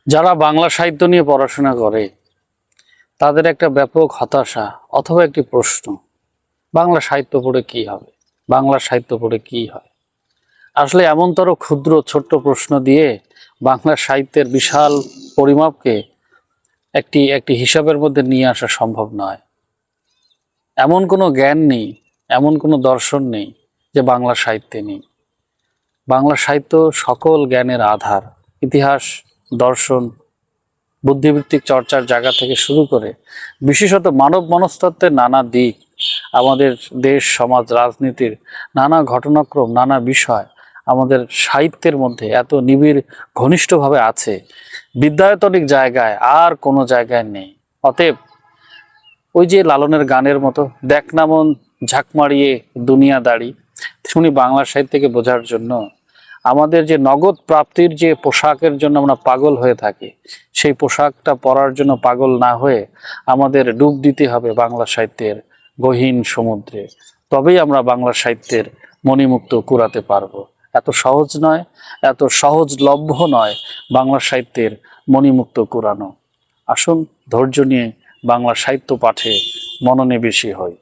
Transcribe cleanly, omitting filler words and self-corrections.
যারা বাংলা সাহিত্য নিয়ে পড়াশোনা করে তাদের একটা ব্যাপক হতাশা অথবা একটি প্রশ্ন, বাংলা সাহিত্য পড়ে কি হবে, বাংলা সাহিত্য পড়ে কি হয়। আসলে এমনতর ক্ষুদ্র ছোট্ট প্রশ্ন দিয়ে বাংলা সাহিত্যের বিশাল পরিমাপকে একটি একটি হিসাবের মধ্যে নিয়ে আসা সম্ভব নয়। এমন কোনো জ্ঞান নেই, এমন কোনো দর্শন নেই যে বাংলা সাহিত্যে নেই। বাংলা সাহিত্য সকল জ্ঞানের আধার। ইতিহাস, দর্শন, বুদ্ধিবৃত্তিক চর্চার জায়গা থেকে শুরু করে বিশেষত মানব মনস্তত্ত্বের নানা দিক, আমাদের দেশ সমাজ রাজনীতির নানা ঘটনাক্রম, নানা বিষয় আমাদের সাহিত্যের মধ্যে এত নিবিড় ঘনিষ্ঠভাবে আছে, বিদ্যায়তনিক জায়গায় আর কোনো জায়গায় নেই। অতএব ওই যে লালনের গানের মতো, দেখ না মন ঝাঁক মারিয়ে দুনিয়াদারি, তেমনি বাংলা সাহিত্যকে বোঝার জন্য আমাদের যে নগদ প্রাপ্তির যে পোশাকের জন্য আমরা পাগল হয়ে থাকি, সেই পোশাকটা পরার জন্য পাগল না হয়ে আমাদের ডুব দিতে হবে বাংলা সাহিত্যের গহীন সমুদ্রে। তবেই আমরা বাংলা সাহিত্যের মণিমুক্ত কুড়াতে পারবো। এত সহজ নয়, এত সহজলভ্য নয় বাংলা সাহিত্যের মণিমুক্ত কুড়ানো। আসুন ধৈর্য নিয়ে বাংলা সাহিত্য পাঠে মনোনিবেশী হই।